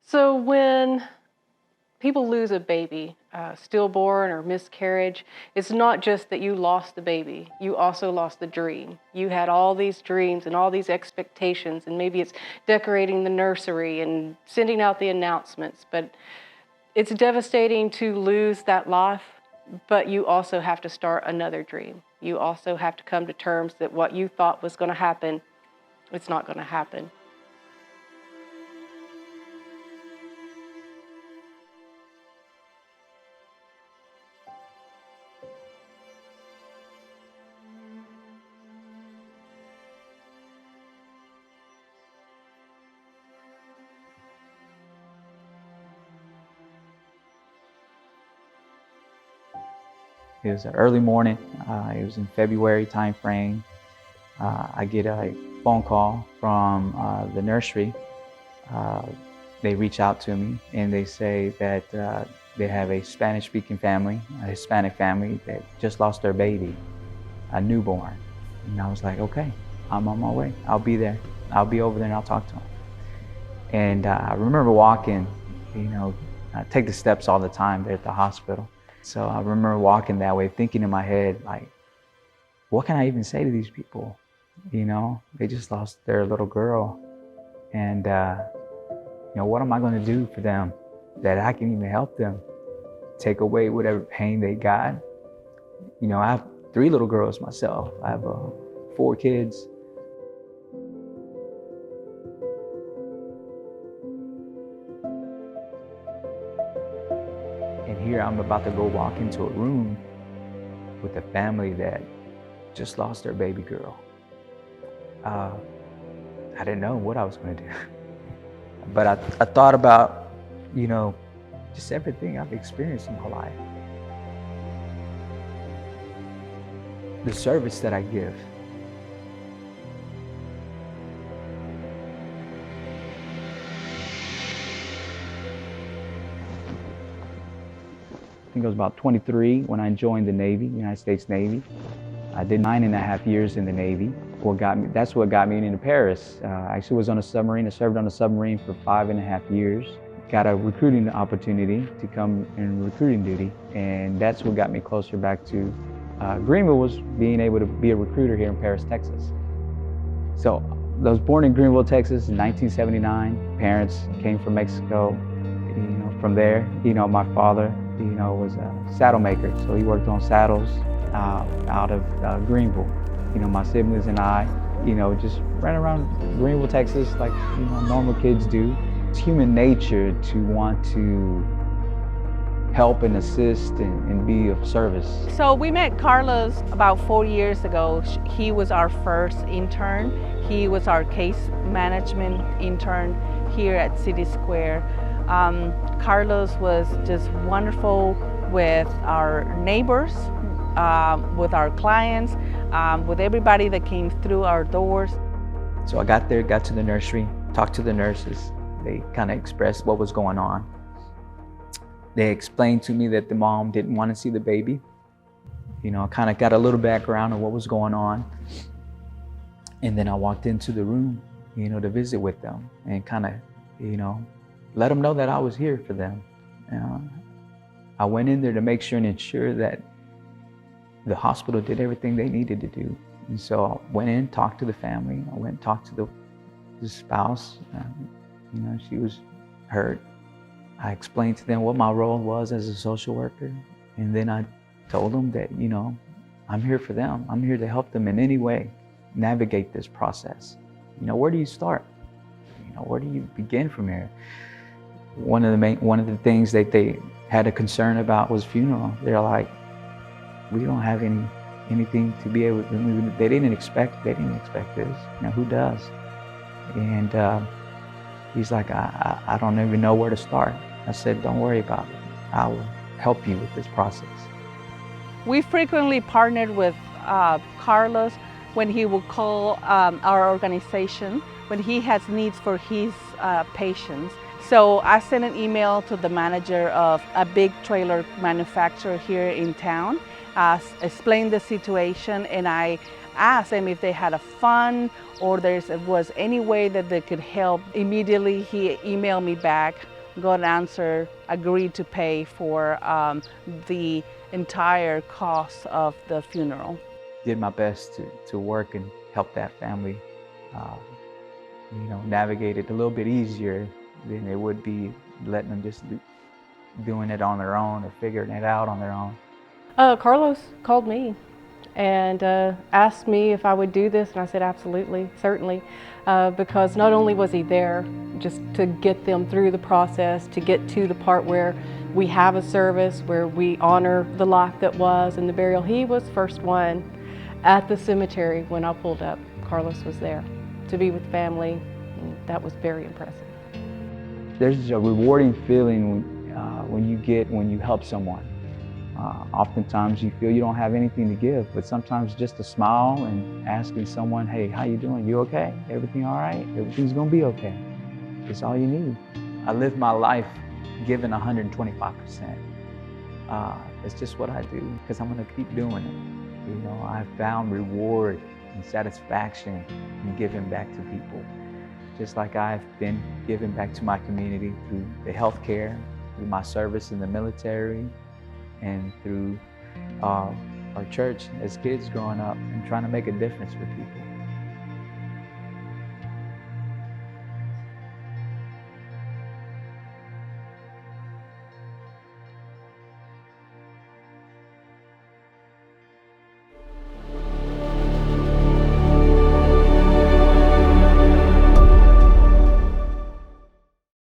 So when people lose a baby, stillborn or miscarriage, it's not just that you lost the baby, you also lost the dream. You had all these dreams and all these expectations, and maybe it's decorating the nursery and sending out the announcements, but it's devastating to lose that life, but you also have to start another dream. You also have to come to terms that what you thought was going to happen, it's not going to happen. It was an early morning. It was in February time frame. I get a phone call from the nursery. They reach out to me and they say that they have a Spanish-speaking family, a Hispanic family that just lost their baby, a newborn. And I was like, okay, I'm on my way. I'll be there. I'll be over there and I'll talk to them. And I remember walking, I take the steps all the time there at the hospital. So I remember walking that way, thinking in my head, like, what can I even say to these people? They just lost their little girl. And, what am I going to do for them that I can even help them take away whatever pain they got? I have 3 little girls myself. I have 4 kids. And here I'm about to go walk into a room with a family that just lost their baby girl. I didn't know what I was going to do. But I thought about, just everything I've experienced in my life. The service that I give. I think I was about 23 when I joined the Navy, United States Navy. I did 9.5 years in the Navy. That's what got me into Paris. I actually was on a submarine. I served on a submarine for 5.5 years. Got a recruiting opportunity to come in recruiting duty, and that's what got me closer back to Greenville, was being able to be a recruiter here in Paris, Texas. So I was born in Greenville, Texas in 1979. Parents came from Mexico. From there, my father, was a saddle maker, so he worked on saddles out of Greenville. My siblings and I, just ran around Greenville, Texas like, normal kids do. It's human nature to want to help and assist and be of service. So we met Carlos about 4 years ago. He was our first intern. He was our case management intern here at City Square. Carlos was just wonderful with our neighbors, with our clients, with everybody that came through our doors. So I got there, got to the nursery, talked to the nurses. They kind of expressed what was going on. They explained to me that the mom didn't want to see the baby. I kind of got a little background on what was going on. And then I walked into the room, to visit with them and kind of, let them know that I was here for them. I went in there to make sure and ensure that the hospital did everything they needed to do. And so I went in, talked to the family. I went and talked to the spouse. She was hurt. I explained to them what my role was as a social worker. And then I told them that, I'm here for them. I'm here to help them in any way navigate this process. Where do you start? Where do you begin from here? One of the things that they had a concern about was funeral. They're like, we don't have anything to be able to, they didn't expect this. Who does? And he's like, I don't even know where to start. I said, don't worry about it. I will help you with this process. We frequently partnered with Carlos when he would call our organization when he has needs for his patients. So I sent an email to the manager of a big trailer manufacturer here in town, explained the situation, and I asked them if they had a fund or there was any way that they could help. Immediately he emailed me back God Answer agreed to pay for the entire cost of the funeral. Did my best to work and help that family, navigate it a little bit easier than it would be letting them just doing it on their own or figuring it out on their own. Carlos called me and asked me if I would do this, and I said absolutely, certainly, because not only was he there just to get them through the process, to get to the part where we have a service where we honor the life that was and the burial. He was first one at the cemetery when I pulled up. Carlos was there to be with family, and that was very impressive. There's a rewarding feeling when you help someone. Oftentimes you feel you don't have anything to give, but sometimes just a smile and asking someone, hey, how you doing? You okay? Everything all right? Everything's gonna be okay. It's all you need. I live my life giving 125%. It's just what I do, because I'm gonna keep doing it. I've found reward and satisfaction in giving back to people. Just like I've been giving back to my community through the healthcare, through my service in the military, and through our church as kids growing up and trying to make a difference for people.